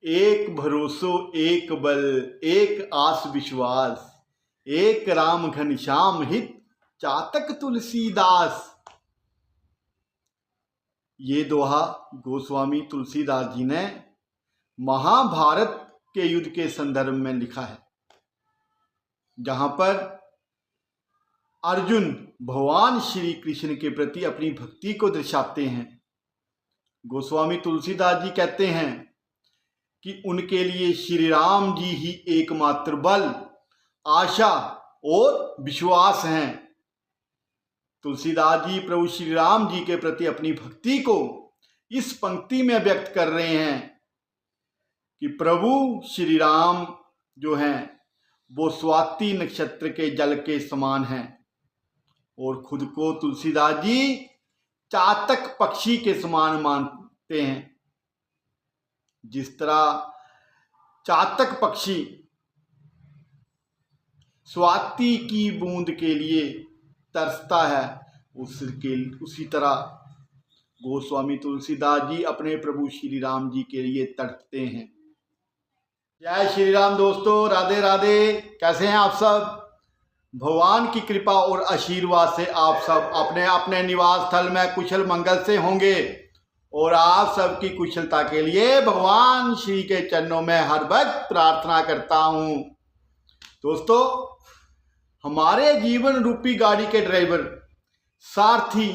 एक भरोसो एक बल, एक आस विश्वास, एक राम घनश्याम हित, चातक तुलसीदास। ये दोहा गोस्वामी तुलसीदास जी ने महाभारत के युद्ध के संदर्भ में लिखा है, जहां पर अर्जुन भगवान श्री कृष्ण के प्रति अपनी भक्ति को दर्शाते हैं। गोस्वामी तुलसीदास जी कहते हैं कि उनके लिए श्री राम जी ही एकमात्र बल, आशा और विश्वास हैं। तुलसीदास जी प्रभु श्री राम जी के प्रति अपनी भक्ति को इस पंक्ति में व्यक्त कर रहे हैं कि प्रभु श्री राम जो हैं वो स्वाति नक्षत्र के जल के समान हैं, और खुद को तुलसीदास जी चातक पक्षी के समान मानते हैं। जिस तरह चातक पक्षी स्वाति की बूंद के लिए तरसता है, उसी तरह गोस्वामी तुलसीदास जी अपने प्रभु श्री राम जी के लिए तड़पते हैं। जय श्री राम दोस्तों, राधे राधे। कैसे हैं आप सब? भगवान की कृपा और आशीर्वाद से आप सब अपने अपने निवास स्थल में कुशल मंगल से होंगे, और आप सबकी कुशलता के लिए भगवान श्री के चरणों में हर वक्त प्रार्थना करता हूं। दोस्तों, हमारे जीवन रूपी गाड़ी के ड्राइवर, सारथी,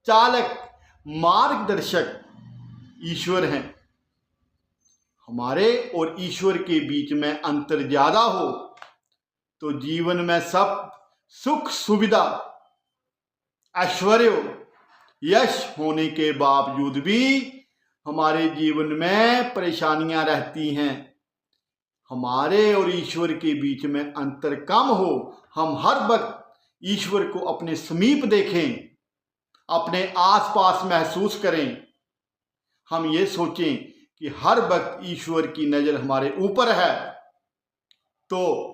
चालक, मार्गदर्शक ईश्वर हैं। हमारे और ईश्वर के बीच में अंतर ज्यादा हो तो जीवन में सब सुख सुविधा, ऐश्वर्य, यश होने के बावजूद भी हमारे जीवन में परेशानियां रहती हैं। हमारे और ईश्वर के बीच में अंतर कम हो, हम हर वक्त ईश्वर को अपने समीप देखें, अपने आसपास महसूस करें। हम ये सोचें कि हर वक्त ईश्वर की नजर हमारे ऊपर है, तो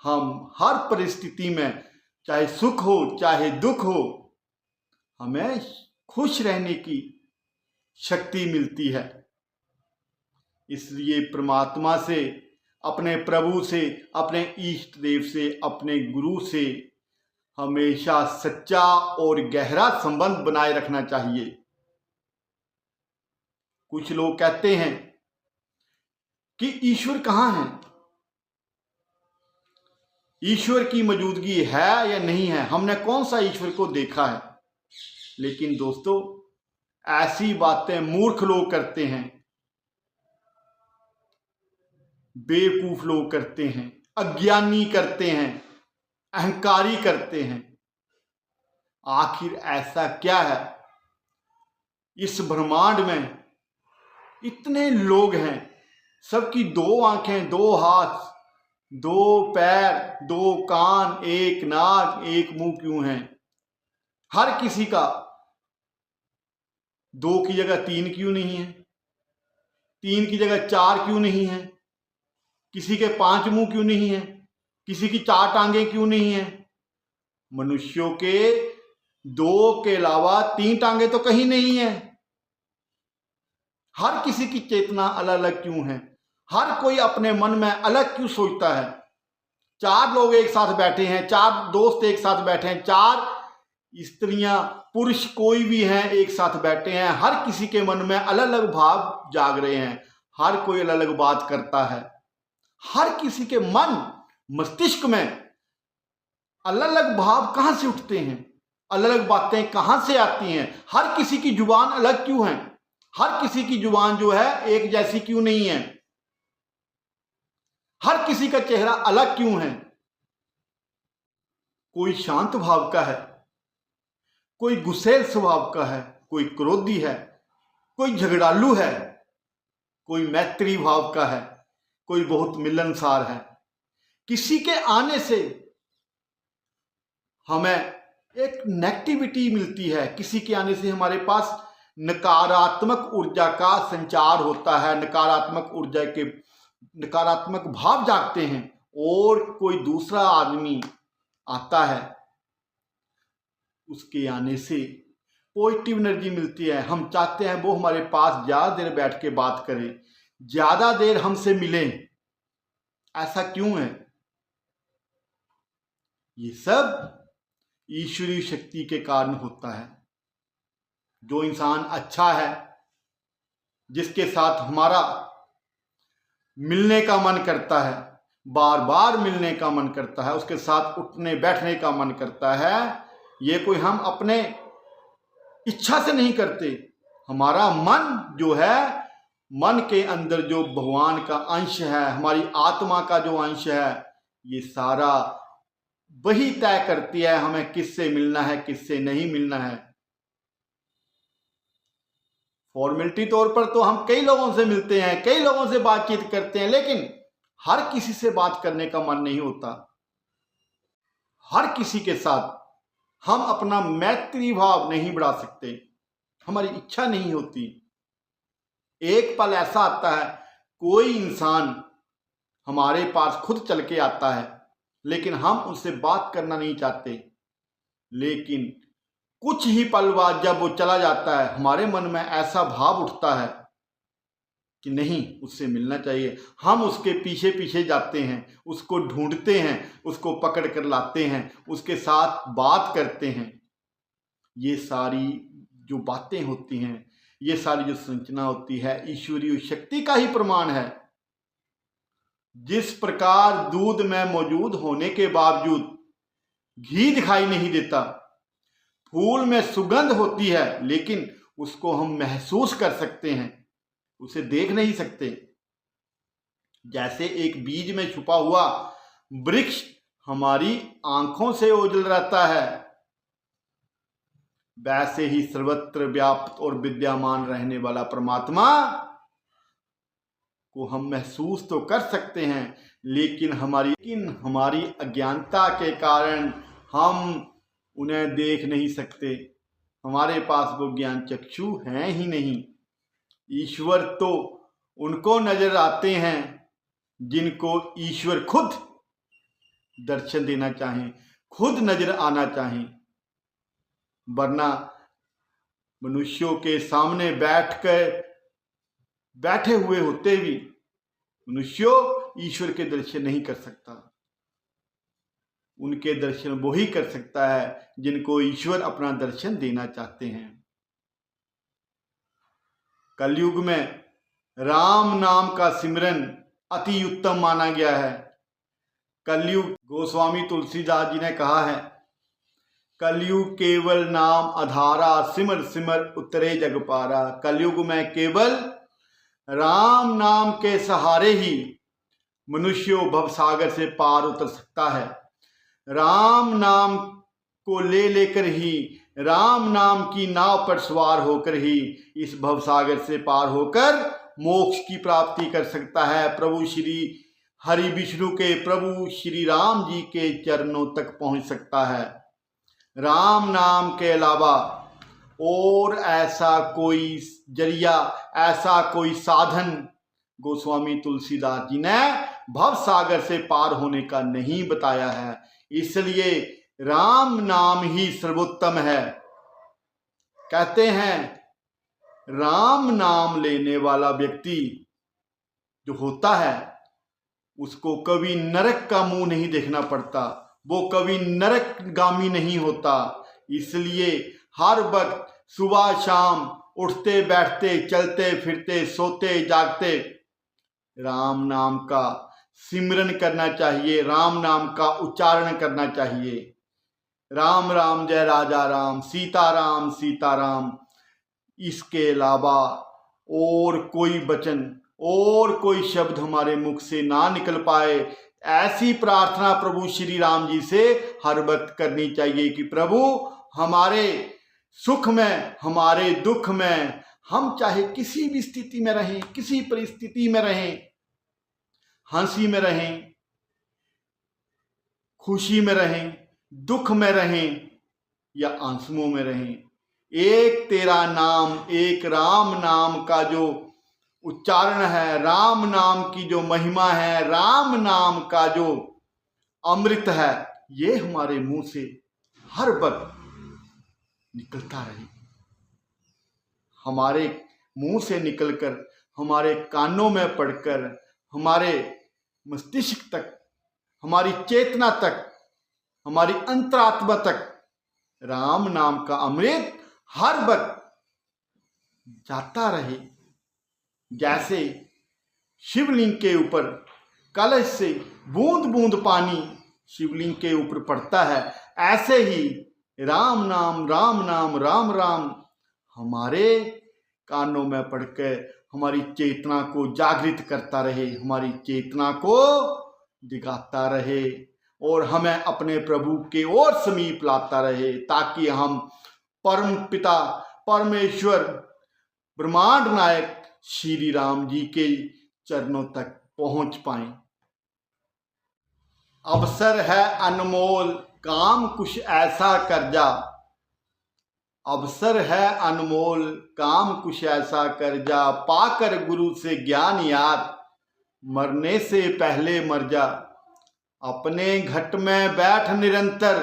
हम हर परिस्थिति में, चाहे सुख हो चाहे दुख हो, हमें खुश रहने की शक्ति मिलती है। इसलिए परमात्मा से, अपने प्रभु से, अपने इष्ट देव से, अपने गुरु से हमेशा सच्चा और गहरा संबंध बनाए रखना चाहिए। कुछ लोग कहते हैं कि ईश्वर कहाँ है, ईश्वर की मौजूदगी है या नहीं है, हमने कौन सा ईश्वर को देखा है। लेकिन दोस्तों, ऐसी बातें मूर्ख लोग करते हैं, बेवकूफ लोग करते हैं, अज्ञानी करते हैं, अहंकारी करते हैं। आखिर ऐसा क्या है? इस ब्रह्मांड में इतने लोग हैं, सबकी दो आंखें, दो हाथ, दो पैर, दो कान, एक नाक, एक मुंह क्यों हैं? हर किसी का दो की जगह तीन क्यों नहीं है? तीन की जगह चार क्यों नहीं है? किसी के पांच मुंह क्यों नहीं है? किसी की चार टांगें क्यों नहीं है? मनुष्यों के दो के अलावा तीन टांगें तो कहीं नहीं है। हर किसी की चेतना अलग अलग क्यों है? हर कोई अपने मन में अलग क्यों सोचता है? चार लोग एक साथ बैठे हैं, चार दोस्त एक साथ बैठे हैं, चार स्त्रियां, पुरुष कोई भी हैं एक साथ बैठे हैं, हर किसी के मन में अलग अलग भाव जाग रहे हैं, हर कोई अलग अलग बात करता है। हर किसी के मन मस्तिष्क में अलग अलग भाव कहां से उठते हैं, अलग अलग बातें कहां से आती हैं? हर किसी की जुबान अलग क्यों है? हर किसी की जुबान जो है एक जैसी क्यों नहीं है? हर किसी का चेहरा अलग क्यों है? कोई शांत भाव का है, कोई गुस्सैल स्वभाव का है, कोई क्रोधी है, कोई झगड़ालू है, कोई मैत्री भाव का है, कोई बहुत मिलनसार है। किसी के आने से हमें एक नेगेटिविटी मिलती है, किसी के आने से हमारे पास नकारात्मक ऊर्जा का संचार होता है, नकारात्मक ऊर्जा के नकारात्मक भाव जागते हैं, और कोई दूसरा आदमी आता है, उसके आने से पॉजिटिव एनर्जी मिलती है। हम चाहते हैं वो हमारे पास ज़्यादा देर बैठ के बात करे, ज्यादा देर हमसे मिलें। ऐसा क्यों है? ये सब ईश्वरीय शक्ति के कारण होता है। जो इंसान अच्छा है, जिसके साथ हमारा मिलने का मन करता है, बार बार मिलने का मन करता है, उसके साथ उठने बैठने का मन करता है, ये कोई हम अपने इच्छा से नहीं करते। हमारा मन जो है, मन के अंदर जो भगवान का अंश है, हमारी आत्मा का जो अंश है, ये सारा वही तय करती है हमें किससे मिलना है, किससे नहीं मिलना है। फॉर्मेलिटी तौर पर तो हम कई लोगों से मिलते हैं, कई लोगों से बातचीत करते हैं, लेकिन हर किसी से बात करने का मन नहीं होता। हर किसी के साथ हम अपना मैत्री भाव नहीं बढ़ा सकते, हमारी इच्छा नहीं होती। एक पल ऐसा आता है, कोई इंसान हमारे पास खुद चल के आता है, लेकिन हम उससे बात करना नहीं चाहते। लेकिन कुछ ही पल बाद जब वो चला जाता है, हमारे मन में ऐसा भाव उठता है कि नहीं, उससे मिलना चाहिए। हम उसके पीछे पीछे जाते हैं, उसको ढूंढते हैं, उसको पकड़ कर लाते हैं, उसके साथ बात करते हैं। ये सारी जो बातें होती हैं, ये सारी जो संरचना होती है, ईश्वरीय शक्ति का ही प्रमाण है। जिस प्रकार दूध में मौजूद होने के बावजूद घी दिखाई नहीं देता, फूल में सुगंध होती है, लेकिन उसको हम महसूस कर सकते हैं, उसे देख नहीं सकते। जैसे एक बीज में छुपा हुआ वृक्ष हमारी आंखों से ओझल रहता है, वैसे ही सर्वत्र व्याप्त और विद्यमान रहने वाला परमात्मा को हम महसूस तो कर सकते हैं, लेकिन हमारी अज्ञानता के कारण हम उन्हें देख नहीं सकते। हमारे पास वो ज्ञान चक्षु हैं ही नहीं। ईश्वर तो उनको नजर आते हैं जिनको ईश्वर खुद दर्शन देना चाहें, खुद नजर आना चाहें। वरना मनुष्यों के सामने बैठे हुए होते भी मनुष्यों ईश्वर के दर्शन नहीं कर सकता। उनके दर्शन वो ही कर सकता है जिनको ईश्वर अपना दर्शन देना चाहते हैं। कलयुग में राम नाम का सिमरन अति उत्तम माना गया है। कलयुग, गोस्वामी तुलसीदास जी ने कहा है, कलयुग केवल नाम आधारा, सिमर सिमर उतरे जग पारा। कलयुग में केवल राम नाम के सहारे ही मनुष्यों भवसागर से पार उतर सकता है। राम नाम को लेकर ही, राम नाम की नाव पर सवार होकर ही इस भवसागर से पार होकर मोक्ष की प्राप्ति कर सकता है। प्रभु श्री हरि विष्णु के प्रभु श्री राम जी के चरणों तक पहुंच सकता है। राम नाम के अलावा और ऐसा कोई जरिया, ऐसा कोई साधन गोस्वामी तुलसीदास जी ने भव सागर से पार होने का नहीं बताया है। इसलिए राम नाम ही सर्वोत्तम है। कहते हैं राम नाम लेने वाला व्यक्ति जो होता है उसको कभी नरक का मुंह नहीं देखना पड़ता, वो कभी नरकगामी नहीं होता। इसलिए हर वक्त सुबह शाम उठते बैठते, चलते फिरते, सोते जागते राम नाम का सिमरन करना चाहिए, राम नाम का उच्चारण करना चाहिए। राम राम जय राजा राम, सीताराम सीताराम। इसके अलावा और कोई वचन और कोई शब्द हमारे मुख से ना निकल पाए, ऐसी प्रार्थना प्रभु श्री राम जी से हर वक्त करनी चाहिए कि प्रभु हमारे सुख में, हमारे दुख में, हम चाहे किसी भी स्थिति में रहें, किसी परिस्थिति में रहें, हंसी में रहें, खुशी में रहें, दुख में रहें या आंसुओं में रहें, एक तेरा नाम, एक राम नाम का जो उच्चारण है, राम नाम की जो महिमा है, राम नाम का जो अमृत है, ये हमारे मुंह से हर वक्त निकलता रहे। हमारे मुंह से निकलकर हमारे कानों में पड़कर हमारे मस्तिष्क तक, हमारी चेतना तक, हमारी अंतरात्मा तक राम नाम का अमृत हर वक्त जाता रहे। जैसे शिवलिंग के ऊपर कलश से बूंद बूंद पानी शिवलिंग के ऊपर पड़ता है, ऐसे ही राम नाम राम राम हमारे कानों में पड़कर हमारी चेतना को जागृत करता रहे, हमारी चेतना को जगाता रहे और हमें अपने प्रभु के और समीप लाता रहे, ताकि हम परम पिता परमेश्वर ब्रह्मांड नायक श्री राम जी के चरणों तक पहुंच पाएं। अवसर है अनमोल काम कुछ ऐसा कर जा, अवसर है अनमोल काम कुछ ऐसा कर जा, पाकर गुरु से ज्ञान याद मरने से पहले मर जा। अपने घट में बैठ निरंतर,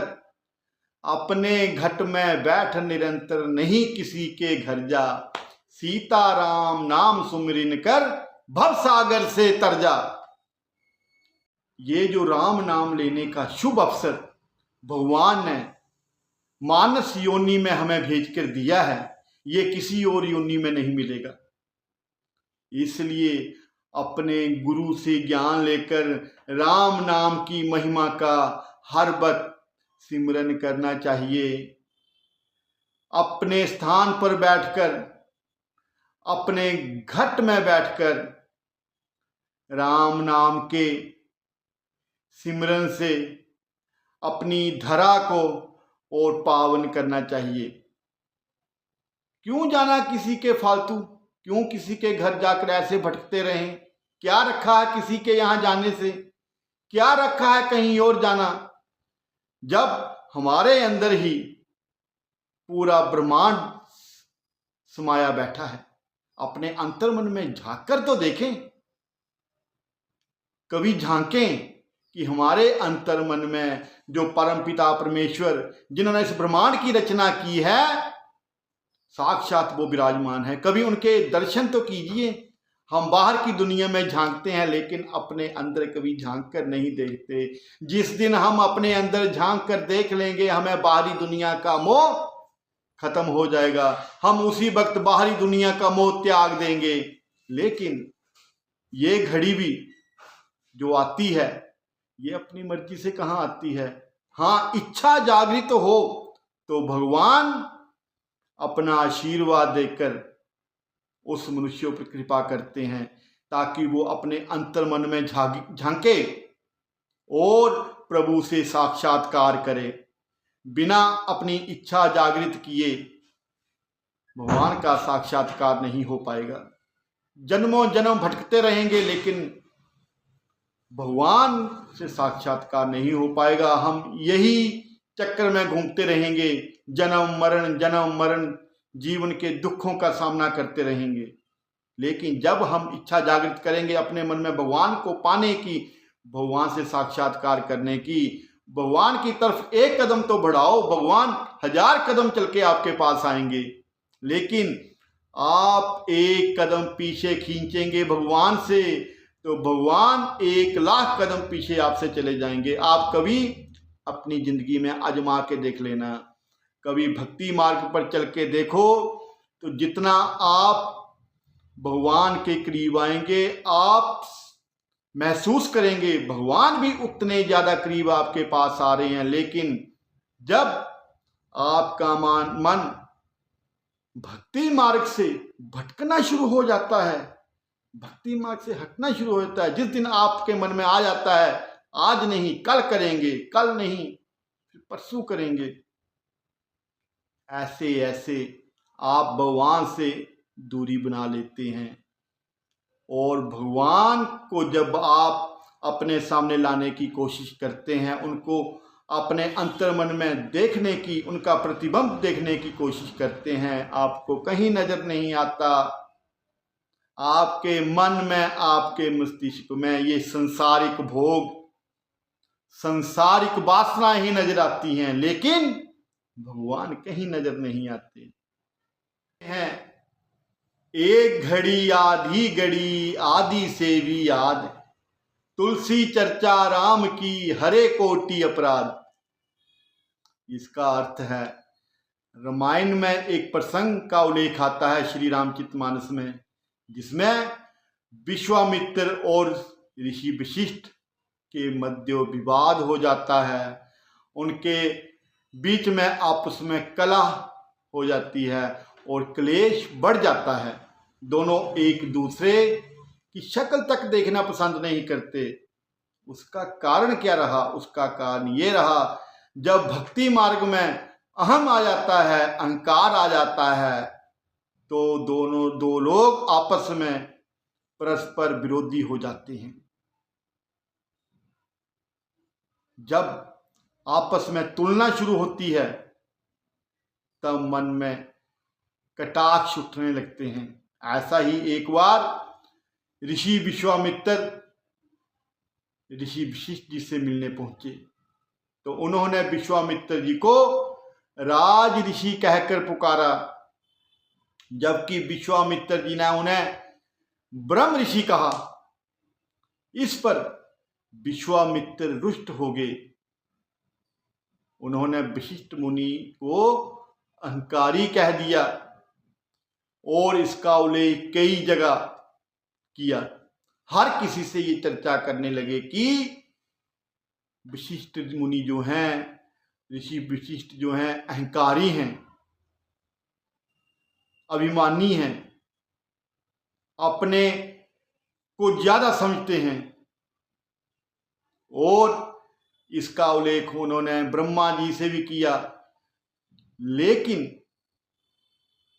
अपने घट में बैठ निरंतर, नहीं किसी के घर जा। सीताराम नाम सुमिरन कर भव सागर से तर जा। ये जो राम नाम लेने का शुभ अवसर भगवान ने मानस योनि में हमें भेजकर दिया है, ये किसी और योनि में नहीं मिलेगा। इसलिए अपने गुरु से ज्ञान लेकर राम नाम की महिमा का हर वक्त सिमरन करना चाहिए। अपने स्थान पर बैठकर, अपने घट में बैठकर राम नाम के सिमरन से अपनी धरा को और पावन करना चाहिए। क्यों जाना किसी के फालतू, क्यों किसी के घर जाकर ऐसे भटकते रहें? क्या रखा है किसी के यहां जाने से? क्या रखा है कहीं और जाना, जब हमारे अंदर ही पूरा ब्रह्मांड समाया बैठा है। अपने अंतर्मन में झांक कर तो देखें, कभी झांकें कि हमारे अंतर्मन में जो परमपिता परमेश्वर जिन्होंने इस ब्रह्मांड की रचना की है, साक्षात वो विराजमान है। कभी उनके दर्शन तो कीजिए। हम बाहर की दुनिया में झांकते हैं, लेकिन अपने अंदर कभी झांक कर नहीं देखते। जिस दिन हम अपने अंदर झांक कर देख लेंगे, हमें बाहरी दुनिया का मोह खत्म हो जाएगा। हम उसी वक्त बाहरी दुनिया का मोह त्याग देंगे। लेकिन ये घड़ी भी जो आती है, ये अपनी मर्जी से कहाँ आती है। हाँ, इच्छा जागृत हो तो भगवान अपना आशीर्वाद देकर उस मनुष्यों पर कृपा करते हैं, ताकि वो अपने अंतर्मन में झांके और प्रभु से साक्षात्कार करे। बिना अपनी इच्छा जागृत किए भगवान का साक्षात्कार नहीं हो पाएगा। जन्मों जन्म भटकते रहेंगे, लेकिन भगवान से साक्षात्कार नहीं हो पाएगा। हम यही चक्कर में घूमते रहेंगे, जन्म मरण जीवन के दुखों का सामना करते रहेंगे। लेकिन जब हम इच्छा जागृत करेंगे अपने मन में भगवान को पाने की, भगवान से साक्षात्कार करने की, भगवान की तरफ एक कदम तो बढ़ाओ, भगवान 1000 कदम चल के आपके पास आएंगे। लेकिन आप एक कदम पीछे खींचेंगे भगवान से, तो भगवान 1,00,000 कदम पीछे आपसे चले जाएंगे। आप कभी अपनी जिंदगी में आजमा के देख लेना, कभी भक्ति मार्ग पर चल के देखो, तो जितना आप भगवान के करीब आएंगे, आप महसूस करेंगे भगवान भी उतने ज्यादा करीब आपके पास आ रहे हैं। लेकिन जब आपका मन भक्ति मार्ग से भटकना शुरू हो जाता है, भक्ति मार्ग से हटना शुरू हो जाता है, जिस दिन आपके मन में आ जाता है आज नहीं कल करेंगे, कल नहीं परसों करेंगे, ऐसे ऐसे आप भगवान से दूरी बना लेते हैं। और भगवान को जब आप अपने सामने लाने की कोशिश करते हैं, उनको अपने अंतर्मन में देखने की, उनका प्रतिबिंब देखने की कोशिश करते हैं, आपको कहीं नजर नहीं आता। आपके मन में, आपके मस्तिष्क में ये संसारिक भोग, संसारिक वासना ही नजर आती हैं, लेकिन भगवान कहीं नजर नहीं आते हैं। एक घड़ी आधी घड़ी आदि से भी याद, तुलसी चर्चा राम की हरे कोटि अपराध। इसका अर्थ है, रामायण में एक प्रसंग का उल्लेख आता है श्री रामचरितमानस में, जिसमें विश्वामित्र और ऋषि वशिष्ठ के मध्य विवाद हो जाता है। उनके बीच में आपस में कलह हो जाती है और क्लेश बढ़ जाता है। दोनों एक दूसरे की शक्ल तक देखना पसंद नहीं करते। उसका कारण क्या रहा? उसका कारण ये रहा, जब भक्ति मार्ग में अहम आ जाता है, अहंकार आ जाता है, तो दो लोग आपस में परस्पर विरोधी हो जाते हैं। जब आपस में तुलना शुरू होती है, तब मन में कटाक्ष उठने लगते हैं। ऐसा ही एक बार ऋषि विश्वामित्र ऋषि वशिष्ठ जी से मिलने पहुंचे, तो उन्होंने विश्वामित्र जी को राज ऋषि कहकर पुकारा, जबकि विश्वामित्र जी ने उन्हें ब्रह्म ऋषि कहा। इस पर विश्वामित्र रुष्ट हो गए। उन्होंने वशिष्ठ मुनि को अहंकारी कह दिया और इसका उल्लेख कई जगह किया। हर किसी से ये चर्चा करने लगे कि वशिष्ठ मुनि जो हैं, ऋषि वशिष्ठ जो हैं, अहंकारी हैं, अभिमानी हैं, अपने को ज्यादा समझते हैं। और इसका उल्लेख उन्होंने ब्रह्मा जी से भी किया, लेकिन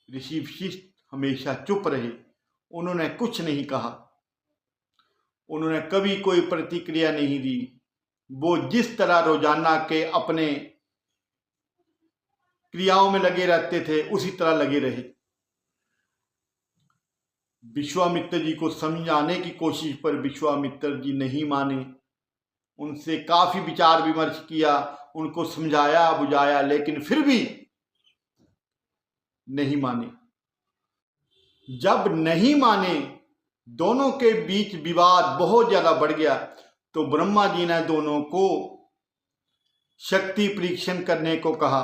ऋषि वशिष्ठ हमेशा चुप रहे। उन्होंने कुछ नहीं कहा, उन्होंने कभी कोई प्रतिक्रिया नहीं दी। वो जिस तरह रोजाना के अपने क्रियाओं में लगे रहते थे, उसी तरह लगे रहे। विश्वामित्र जी को समझाने की कोशिश पर विश्वामित्र जी नहीं माने। उनसे काफी विचार विमर्श किया, उनको समझाया बुझाया, लेकिन फिर भी नहीं माने। जब नहीं माने, दोनों के बीच विवाद बहुत ज्यादा बढ़ गया, तो ब्रह्मा जी ने दोनों को शक्ति परीक्षण करने को कहा।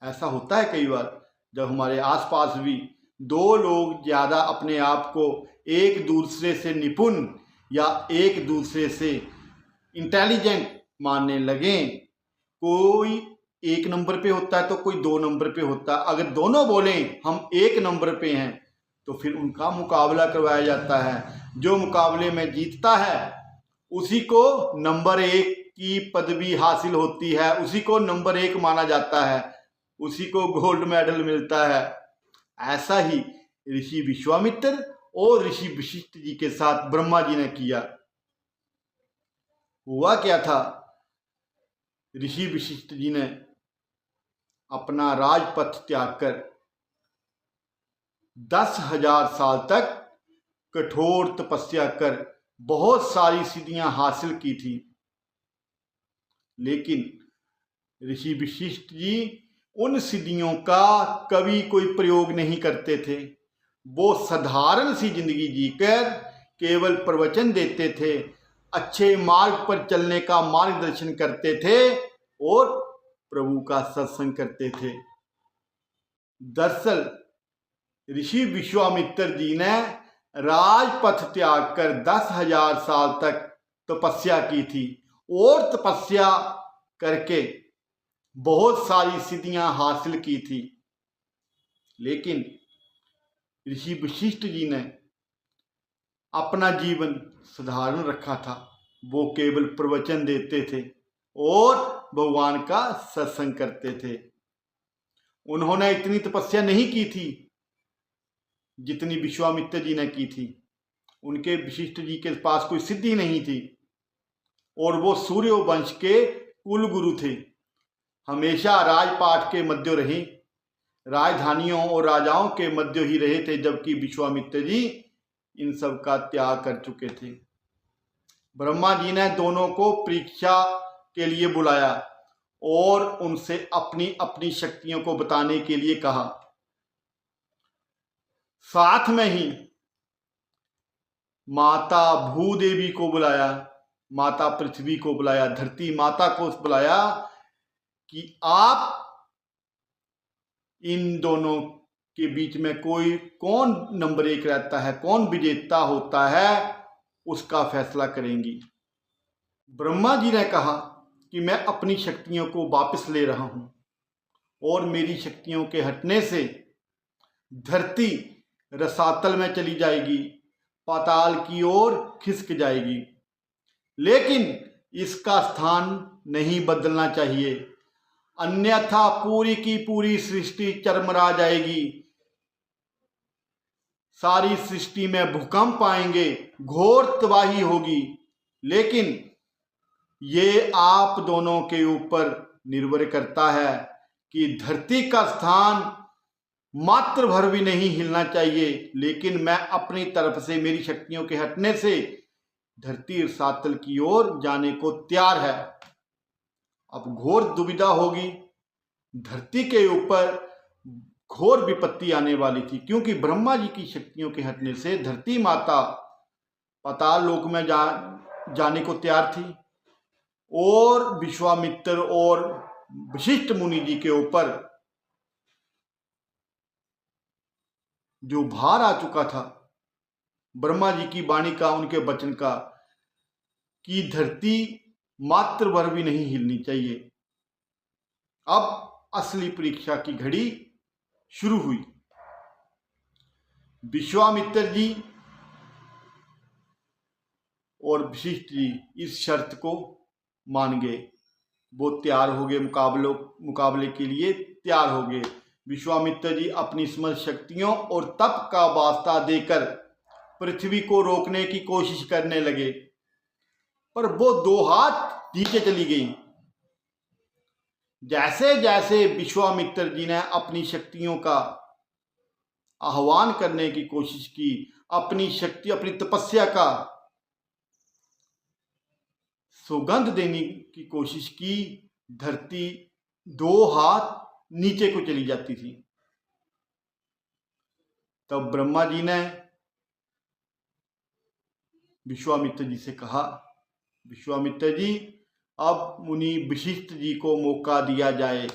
ऐसा होता है कई बार, जब हमारे आसपास भी दो लोग ज्यादा अपने आप को एक दूसरे से निपुण या एक दूसरे से इंटेलिजेंट मानने लगे। कोई 1 नंबर पे होता है तो कोई 2 नंबर पे होता है। अगर दोनों बोलें हम 1 नंबर पे हैं, तो फिर उनका मुकाबला करवाया जाता है। जो मुकाबले में जीतता है उसी को नंबर 1 की पदवी हासिल होती है, उसी को नंबर 1 माना जाता है, उसी को गोल्ड मेडल मिलता है। ऐसा ही ऋषि विश्वामित्र और ऋषि वशिष्ठ जी के साथ ब्रह्मा जी ने किया। हुआ क्या था, ऋषि वशिष्ठ जी ने अपना राजपथ त्याग कर 10,000 साल तक कठोर तपस्या कर बहुत सारी सिद्धियां हासिल की थी। लेकिन ऋषि वशिष्ठ जी उन सिद्धियों का कभी कोई प्रयोग नहीं करते थे। वो साधारण सी जिंदगी जीकर केवल प्रवचन देते थे, अच्छे मार्ग पर चलने का मार्गदर्शन करते थे और प्रभु का सत्संग करते थे। दरअसल ऋषि विश्वामित्र जी ने राजपथ त्याग कर 10,000 साल तक तपस्या की थी और तपस्या करके बहुत सारी सिद्धियां हासिल की थी। लेकिन ऋषि वशिष्ठ जी ने अपना जीवन साधारण रखा था। वो केवल प्रवचन देते थे और भगवान का सत्संग करते थे। उन्होंने इतनी तपस्या नहीं की थी जितनी विश्वामित्र जी ने की थी। उनके वशिष्ठ जी के पास कोई सिद्धि नहीं थी और वो सूर्य वंश के कुल गुरु थे। हमेशा राजपाट के मध्य रहे, राजधानियों और राजाओं के मध्य ही रहे थे, जबकि विश्वामित्र जी इन सब का त्याग कर चुके थे। ब्रह्मा जी ने दोनों को परीक्षा के लिए बुलाया और उनसे अपनी अपनी शक्तियों को बताने के लिए कहा। साथ में ही माता भूदेवी को बुलाया, माता पृथ्वी को बुलाया, धरती माता को बुलाया कि आप इन दोनों के बीच में कौन नंबर 1 रहता है, कौन विजेता होता है, उसका फैसला करेंगी। ब्रह्मा जी ने कहा कि मैं अपनी शक्तियों को वापस ले रहा हूं और मेरी शक्तियों के हटने से धरती रसातल में चली जाएगी, पाताल की ओर खिसक जाएगी, लेकिन इसका स्थान नहीं बदलना चाहिए, अन्यथा पूरी की पूरी सृष्टि चरमरा जाएगी। सारी सृष्टि में भूकंप आएंगे, घोर तबाही होगी। लेकिन ये आप दोनों के ऊपर निर्भर करता है कि धरती का स्थान मात्र भर भी नहीं हिलना चाहिए, लेकिन मैं अपनी तरफ से मेरी शक्तियों के हटने से धरती रसातल की ओर जाने को तैयार है। अब घोर दुविधा होगी, धरती के ऊपर घोर विपत्ति आने वाली थी, क्योंकि ब्रह्मा जी की शक्तियों के हटने से धरती माता पाताल लोक में जाने को तैयार थी और विश्वामित्र और वशिष्ठ मुनि जी के ऊपर जो भार आ चुका था ब्रह्मा जी की वाणी का, उनके वचन का, कि धरती मात्र भर भी नहीं हिलनी चाहिए। अब असली परीक्षा की घड़ी शुरू हुई। विश्वामित्र जी और वशिष्ठ जी इस शर्त को मान गए, वो तैयार हो गए, मुकाबले के लिए तैयार हो गए। विश्वामित्र जी अपनी समस्त शक्तियों और तप का वास्ता देकर पृथ्वी को रोकने की कोशिश करने लगे, पर वो 2 हाथ नीचे चली गई। जैसे जैसे विश्वामित्र जी ने अपनी शक्तियों का आह्वान करने की कोशिश की, अपनी शक्ति, अपनी तपस्या का सुगंध देने की कोशिश की, धरती 2 हाथ नीचे को चली जाती थी। तब ब्रह्मा जी ने विश्वामित्र जी से कहा, विश्वामित्र जी, अब मुनि वशिष्ठ जी को मौका दिया जाए,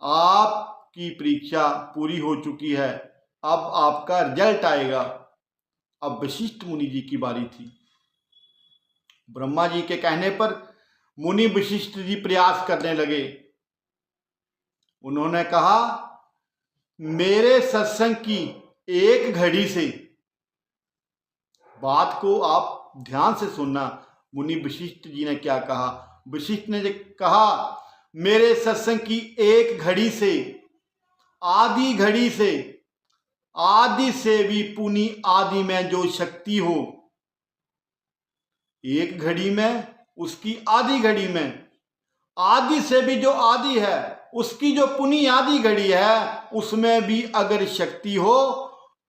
आपकी परीक्षा पूरी हो चुकी है, अब आपका रिजल्ट आएगा। अब वशिष्ठ मुनि जी की बारी थी। ब्रह्मा जी के कहने पर मुनि वशिष्ठ जी प्रयास करने लगे। उन्होंने कहा, मेरे सत्संग की 1 घड़ी से, बात को आप ध्यान से सुनना, मुनि वशिष्ठ जी ने क्या कहा। वशिष्ठ ने कहा, मेरे सत्संग की 1 घड़ी से, आधी घड़ी से, आदि से भी पुनि आदि में जो शक्ति हो, 1 घड़ी में, उसकी आधी घड़ी में, आदि से भी जो आदि है, उसकी जो पुनि आदि घड़ी है, उसमें भी अगर शक्ति हो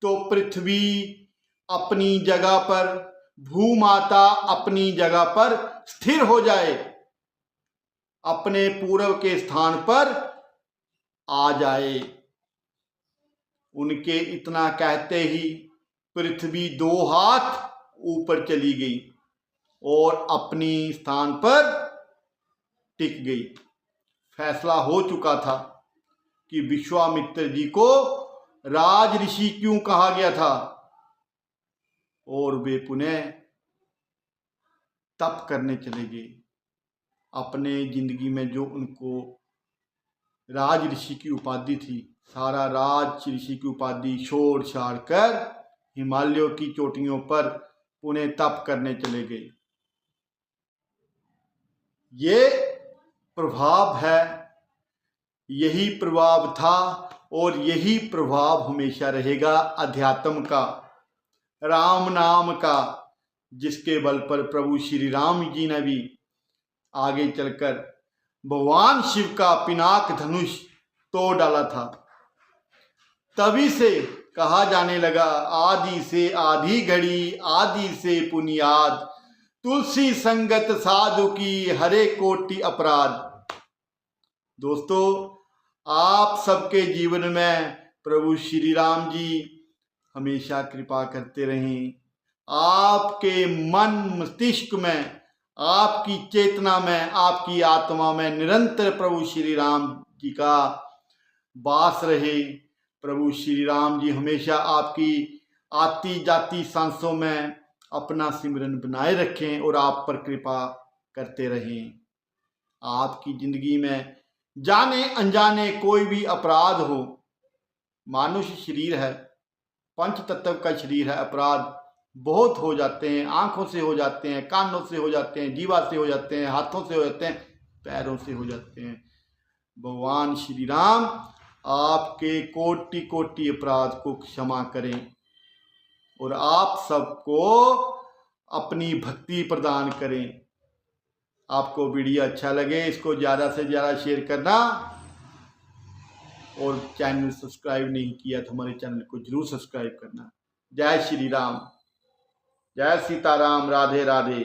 तो पृथ्वी अपनी जगह पर, भूमाता अपनी जगह पर स्थिर हो जाए, अपने पूर्व के स्थान पर आ जाए। उनके इतना कहते ही पृथ्वी 2 हाथ ऊपर चली गई और अपनी स्थान पर टिक गई। फैसला हो चुका था कि विश्वामित्र जी को राज ऋषि क्यों कहा गया था, और वे पुनः तप करने चले गए। अपने जिंदगी में जो उनको राज ऋषि की उपाधि थी, सारा राज ऋषि की उपाधि छोड़ छाड़ कर हिमालयों की चोटियों पर पुनः तप करने चले गए। ये प्रभाव है, यही प्रभाव था और यही प्रभाव हमेशा रहेगा अध्यात्म का, राम नाम का, जिसके बल पर प्रभु श्री राम जी ने भी आगे चलकर भगवान शिव का पिनाक धनुष तोड़ डाला था। तभी से कहा जाने लगा, आदि से आधी घड़ी, आदि से पुनियाद, तुलसी संगत साधु की हरे कोटि अपराध। दोस्तों, आप सबके जीवन में प्रभु श्री राम जी हमेशा कृपा करते रहें। आपके मन मस्तिष्क में, आपकी चेतना में, आपकी आत्मा में निरंतर प्रभु श्री राम जी का वास रहे। प्रभु श्री राम जी हमेशा आपकी आती जाती सांसों में अपना सिमरन बनाए रखें और आप पर कृपा करते रहें। आपकी जिंदगी में जाने अनजाने कोई भी अपराध हो, मानुष्य शरीर है, पंच तत्व का शरीर है, अपराध बहुत हो जाते हैं। आंखों से हो जाते हैं, कानों से हो जाते हैं, जीवा से हो जाते हैं, हाथों से हो जाते हैं, पैरों से हो जाते हैं। भगवान श्री राम आपके कोटि कोटि अपराध को क्षमा करें और आप सबको अपनी भक्ति प्रदान करें। आपको वीडियो अच्छा लगे इसको ज़्यादा से ज़्यादा शेयर करना, और चैनल सब्सक्राइब नहीं किया तो हमारे चैनल को जरूर सब्सक्राइब करना। जय श्री राम, जय सीताराम, राधे राधे।